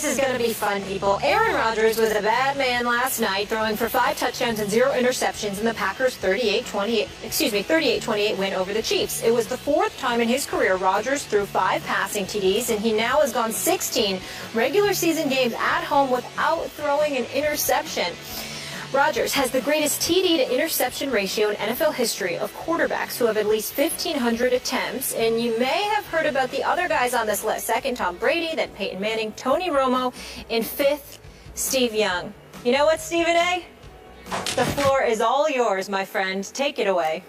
is going to be fun, people. Aaron Rodgers was a bad man last night, throwing for 5 touchdowns and 0 interceptions in the Packers' 38-28 win over the Chiefs. It was the 4th time in his career Rodgers threw 5 passing TDs, and he now has gone 16 regular season games at home without throwing an interception. Rodgers has the greatest TD to interception ratio in NFL history of quarterbacks who have at least 1,500 attempts. And you may have heard about the other guys on this list. 2nd, Tom Brady, then Peyton Manning, Tony Romo, and 5th, Steve Young. You know what, Stephen A? The floor is all yours, my friend. Take it away.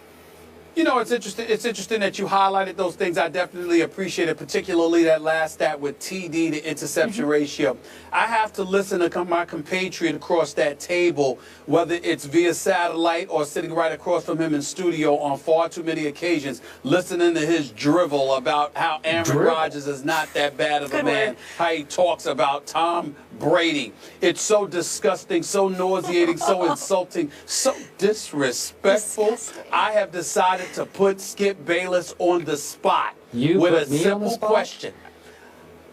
You know, it's interesting. It's interesting that you highlighted those things. I definitely appreciate it, particularly that last stat with TD to interception ratio. I have to listen to my compatriot across that table, whether it's via satellite or sitting right across from him in studio on far too many occasions, listening to his drivel about how Aaron Rodgers is not that bad of a man, how he talks about Tom Brady. It's so disgusting, so nauseating, so insulting, so disrespectful. I have decided to put Skip Bayless on the spot with a simple question.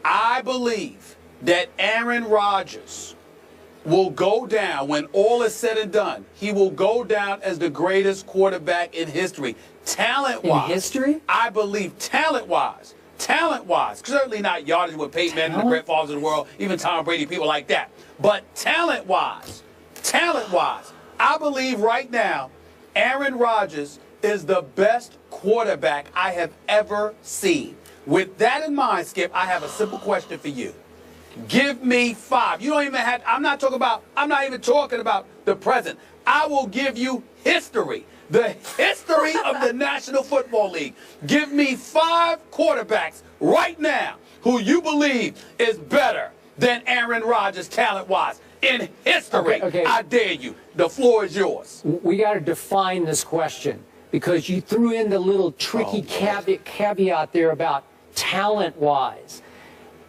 I believe that Aaron Rodgers will go down, when all is said and done, he will go down as the greatest quarterback in history. Talent-wise. In history? I believe talent-wise. Talent-wise. Certainly not yardage with Peyton Manning, the great fathers of the world, even Tom Brady, people like that. But talent-wise, I believe right now Aaron Rodgers is the best quarterback I have ever seen. With that in mind, Skip, I have a simple question for you. Give me 5. You don't even have, I'm not even talking about the present. I will give you history. The history of the National Football League. Give me 5 quarterbacks right now who you believe is better than Aaron Rodgers talent-wise. In history, I dare you. The floor is yours. We got to define this question, because you threw in the little tricky caveat there about talent-wise.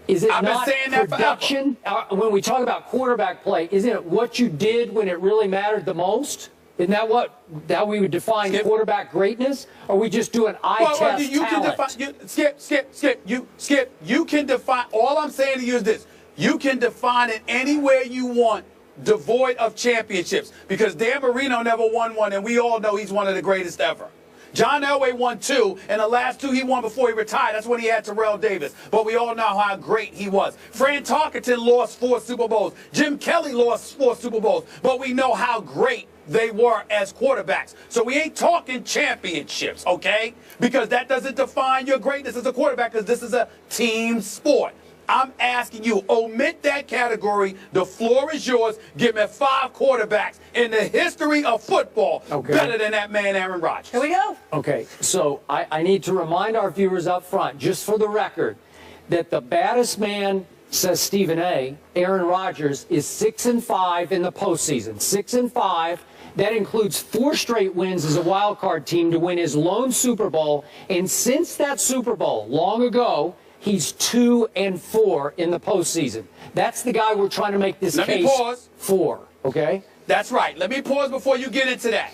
Is it not production? When we talk about quarterback play, isn't it what you did when it really mattered the most? Isn't that how we would define quarterback greatness? Or are we just doing eye test you talent? Skip, you can define, all I'm saying to you is this. You can define it any way you want, devoid of championships. Because Dan Marino never won one, and we all know he's one of the greatest ever. John Elway won 2, and the last 2 he won before he retired. That's when he had Terrell Davis. But we all know how great he was. Fran Tarkenton lost 4 Super Bowls. Jim Kelly lost 4 Super Bowls. But we know how great they were as quarterbacks. So we ain't talking championships, okay? Because that doesn't define your greatness as a quarterback, because this is a team sport. I'm asking you, omit that category. The floor is yours. Give me 5 quarterbacks in the history of football better than that man, Aaron Rodgers. Here we go. Okay, so I need to remind our viewers up front, just for the record, that the baddest man, says Stephen A., Aaron Rodgers, is 6-5 in the postseason. 6-5. That includes 4 straight wins as a wild card team to win his lone Super Bowl. And since that Super Bowl, long ago, he's 2-4 in the postseason. That's the guy we're trying to make this case for, okay? That's right. Let me pause before you get into that.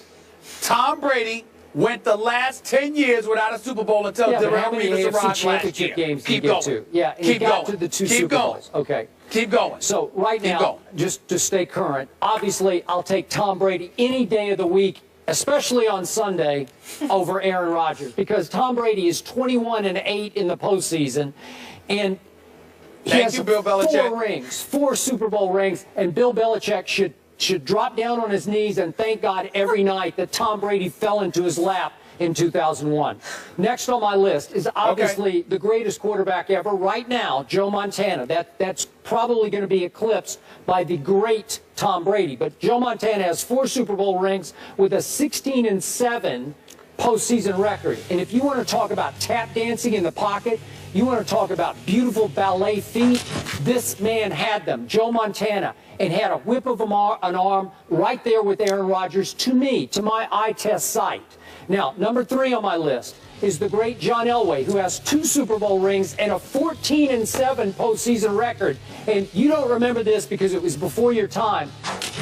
Tom Brady went the last 10 years without a Super Bowl until Darrell Revis arrived last year. Games Keep going. To? Yeah, and Keep he got going. to the 2 Keep Super going. Bowls. Okay. Keep going. So right now, just to stay current, obviously I'll take Tom Brady any day of the week, especially on Sunday, over Aaron Rodgers, because Tom Brady is 21-8 in the postseason, and he has Bill Belichick. 4 rings, 4 Super Bowl rings, and Bill Belichick should drop down on his knees and thank God every night that Tom Brady fell into his lap in 2001. Next on my list is obviously the greatest quarterback ever right now, Joe Montana. That's probably going to be eclipsed by the great Tom Brady. But Joe Montana has 4 Super Bowl rings with a 16-7 postseason record. And if you want to talk about tap dancing in the pocket, you want to talk about beautiful ballet feet, this man had them, Joe Montana, and had a whip of an arm right there with Aaron Rodgers, to me, to my eye test sight. Now, number 3 on my list is the great John Elway, who has 2 Super Bowl rings and a 14-7 postseason record. And you don't remember this because it was before your time.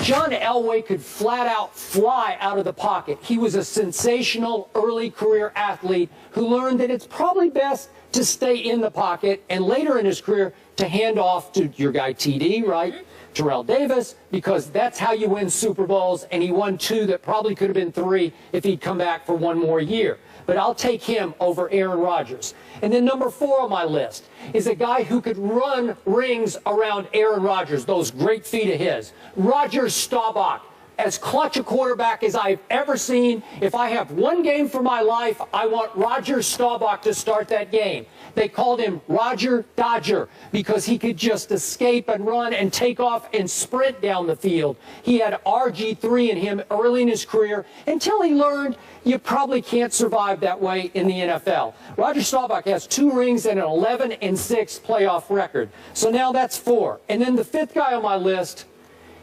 John Elway could flat out fly out of the pocket. He was a sensational early career athlete who learned that it's probably best to stay in the pocket, and later in his career to hand off to your guy TD, right? Terrell Davis, because that's how you win Super Bowls, and he won 2 that probably could have been 3 if he'd come back for 1 more year. But I'll take him over Aaron Rodgers. And then number 4 on my list is a guy who could run rings around Aaron Rodgers, those great feet of his. Roger Staubach. As clutch a quarterback as I've ever seen. If I have one game for my life, I want Roger Staubach to start that game. They called him Roger Dodger because he could just escape and run and take off and sprint down the field. He had RG3 in him early in his career until he learned you probably can't survive that way in the NFL. Roger Staubach has 2 rings and an 11-6 playoff record. So now that's 4. And then the 5th guy on my list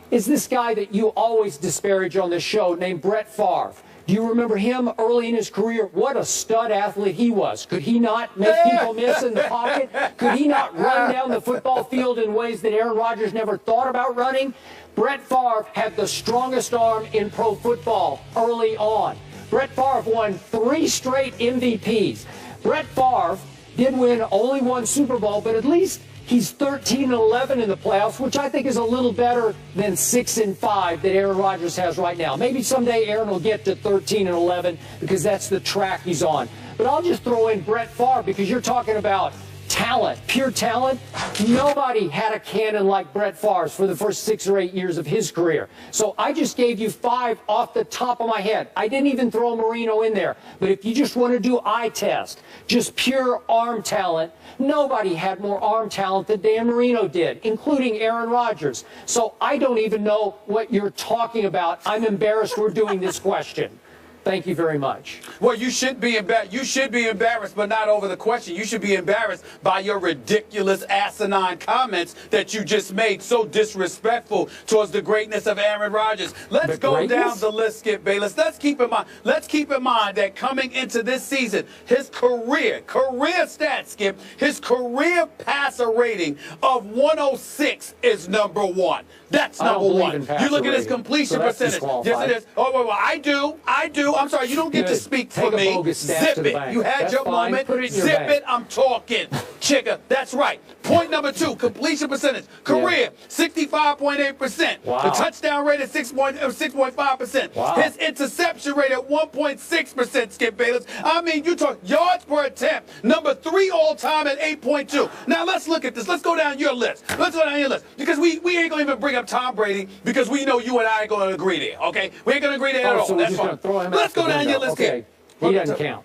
is this guy that you always disparage on this show named Brett Favre. Do you remember him early in his career? What a stud athlete he was. Could he not make people miss in the pocket? Could he not run down the football field in ways that Aaron Rodgers never thought about running? Brett Favre had the strongest arm in pro football early on. Brett Favre won 3 straight MVPs. Brett Favre did win only 1 Super Bowl, but at least he's 13-11 in the playoffs, which I think is a little better than 6-5 that Aaron Rodgers has right now. Maybe someday Aaron will get to 13-11 because that's the track he's on. But I'll just throw in Brett Favre because you're talking about talent, pure talent. Nobody had a cannon like Brett Favre's for the first 6 or 8 years of his career. So I just gave you 5 off the top of my head. I didn't even throw Marino in there. But if you just want to do eye test, just pure arm talent, nobody had more arm talent than Dan Marino did, including Aaron Rodgers. So I don't even know what you're talking about. I'm embarrassed we're doing this question. Thank you very much. Well, you should be embarrassed. You should be embarrassed, but not over the question. You should be embarrassed by your ridiculous, asinine comments that you just made, so disrespectful towards the greatness of Aaron Rodgers. Let's go down the list, Skip Bayless. Let's keep in mind that coming into this season, his career stats, Skip, his career passer rating of 106 is number 1. That's number 1. You look at his completion percentage. Yes, it is. Oh, well, I do. I'm sorry, you don't get to speak for me. Zip it. You had your moment. Zip it. I'm talking. Chicka. That's right. Point number 2, completion percentage. Career, 65.8%. Wow. The touchdown rate is 6.5%. Wow. His interception rate at 1.6%, Skip Bayless. I mean, you talk yards per attempt. Number 3 all time at 8.2. Now, let's look at this. Let's go down your list. Because we ain't going to even bring up Tom Brady because we know you and I ain't going to agree there, okay? We ain't going to agree there at all. So That's fine. Let's go down your list. Okay. He doesn't count.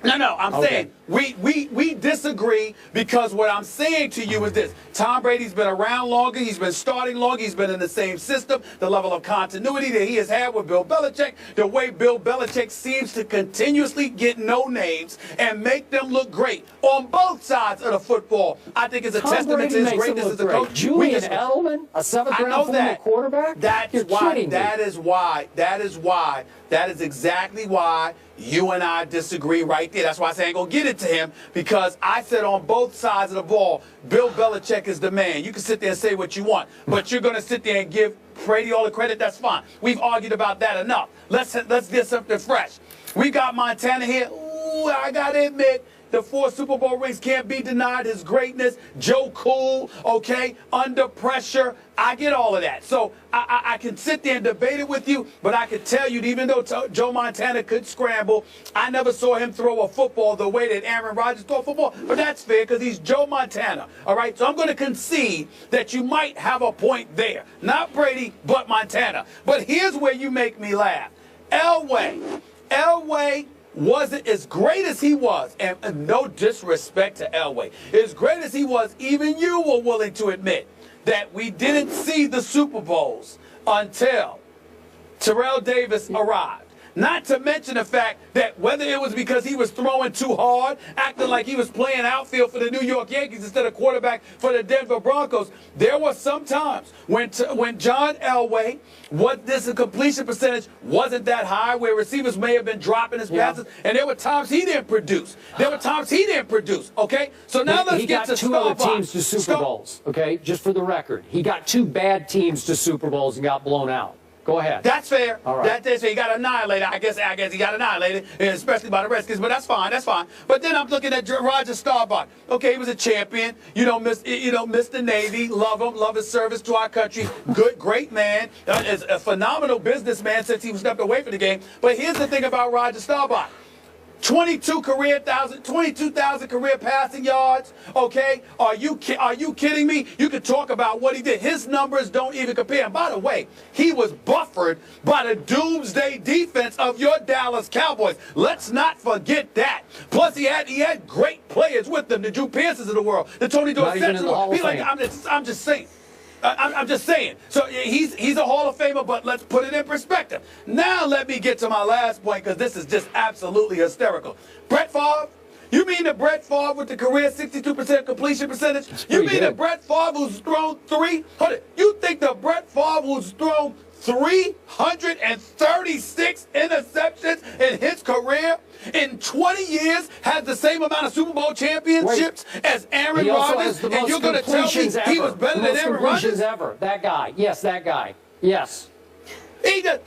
No, I'm saying we disagree because what I'm saying to you is this. Tom Brady's been around longer. He's been starting longer. He's been in the same system. The level of continuity that he has had with Bill Belichick, the way Bill Belichick seems to continuously get no names and make them look great on both sides of the football, I think is a testament to his greatness as a coach. Julian Edelman, a 7th-round former quarterback? That is exactly why you and I disagree right there. That's why I say I ain't going to get it to him, because I said on both sides of the ball, Bill Belichick is the man. You can sit there and say what you want, but you're going to sit there and give Brady all the credit. That's fine. We've argued about that enough. Let's get something fresh. We got Montana here. Ooh, I got to admit, the 4 Super Bowl rings can't be denied his greatness. Joe Cool, okay, under pressure. I get all of that. So I can sit there and debate it with you, but I can tell you that even though Joe Montana could scramble, I never saw him throw a football the way that Aaron Rodgers threw a football. But that's fair because he's Joe Montana, all right? So I'm going to concede that you might have a point there. Not Brady, but Montana. But here's where you make me laugh. Elway wasn't as great as he was, and no disrespect to Elway, as great as he was, even you were willing to admit that we didn't see the Super Bowls until Terrell Davis arrived. Not to mention the fact that whether it was because he was throwing too hard, acting like he was playing outfield for the New York Yankees instead of quarterback for the Denver Broncos, there were some times when John Elway, this completion percentage wasn't that high, where receivers may have been dropping his passes, and there were times he didn't produce. Okay? So now let's get to He got 2 other teams to Super Bowls, okay? Just for the record. He got 2 bad teams to Super Bowls and got blown out. Go ahead. That's fair. All right. That's fair. He got annihilated. I guess he got annihilated, especially by the Redskins. But that's fine. That's fine. But then I'm looking at Roger Staubach. Okay, he was a champion. You don't miss the Navy. Love him. Love his service to our country. Good, great man. Is a phenomenal businessman since he stepped away from the game. But here's the thing about Roger Staubach. 22,000 career passing yards. Okay, are you kidding me? You could talk about what he did. His numbers don't even compare. And by the way, he was buffered by the doomsday defense of your Dallas Cowboys. Let's not forget that. Plus, he had great players with them, the Drew Pearsons of the world, the Tony Dorsett's of the world. I'm just saying. I'm just saying. So he's a Hall of Famer, but let's put it in perspective. Now let me get to my last point, because this is just absolutely hysterical. Brett Favre? You mean the Brett Favre with the career 62% completion percentage? You mean the Brett Favre who's thrown you think the Brett Favre who's thrown 336 interceptions in his career in 20 years has the same amount of Super Bowl championships as Aaron Rodgers? And you're going to tell me he was better than Aaron Rodgers? Ever. That guy. Yes, that guy. Yes. He does.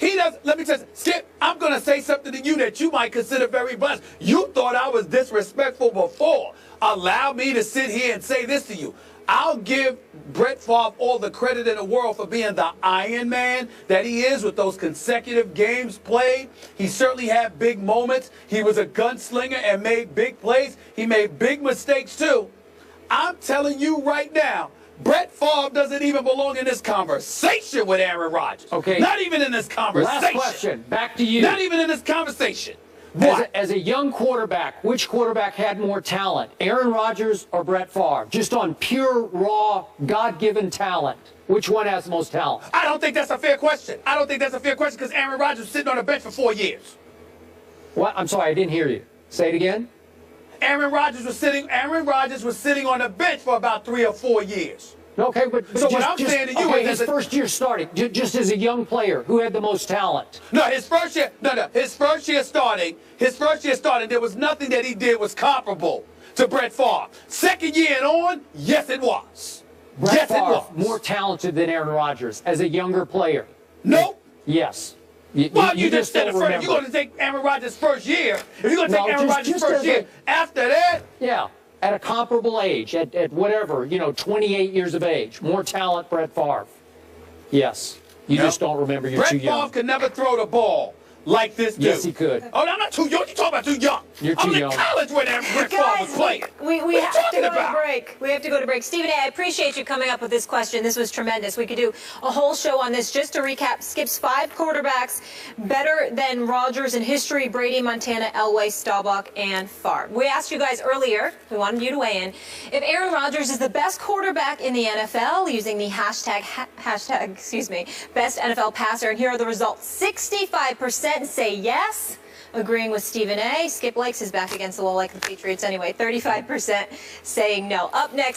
Let me tell you, Skip, I'm going to say something to you that you might consider very blessed. You thought I was disrespectful before. Allow me to sit here and say this to you. I'll give Brett Favre all the credit in the world for being the Iron Man that he is with those consecutive games played. He certainly had big moments. He was a gunslinger and made big plays. He made big mistakes too. I'm telling you right now, Brett Favre doesn't even belong in this conversation with Aaron Rodgers. Okay. Not even in this conversation. Last question. Back to you. Not even in this conversation. As a young quarterback, which quarterback had more talent, Aaron Rodgers or Brett Favre? Just on pure, raw, God-given talent, which one has the most talent? I don't think that's a fair question. I don't think that's a fair question, because Aaron Rodgers was sitting on the bench for 4 years. What? I'm sorry, I didn't hear you. Say it again. Aaron Rodgers was sitting on the bench for about 3 or 4 years. Okay, but so what I'm saying to you is his first year starting, just as a young player, who had the most talent? No, his first year starting, there was nothing that he did was comparable to Brett Favre. Second year and on, yes, it was. Brett Favre, more talented than Aaron Rodgers as a younger player. Nope. Yes. You just said it first. If you're going to take Aaron Rodgers' first year, if you're going to take Aaron Rodgers' first year, after that, yeah. At a comparable age, at whatever, 28 years of age. More talent, Brett Favre. Yes. You just don't remember. You're too young. Brett Favre could never throw the ball like this dude. Yes, he could. Oh, I'm not too young. You're talking about too young. You're too young. I'm in college when Brett Favre was playing. We have to go to break. We have to go to break. Stephen A., I appreciate you coming up with this question. This was tremendous. We could do a whole show on this. Just to recap, Skip's 5 quarterbacks better than Rodgers in history: Brady, Montana, Elway, Staubach, and Favre. We asked you guys earlier, we wanted you to weigh in, if Aaron Rodgers is the best quarterback in the NFL, using the hashtag best NFL passer. And here are the results. 65% say yes, agreeing with Stephen A. Skip likes his back against the wall like the Patriots anyway. 35% saying no. Up next.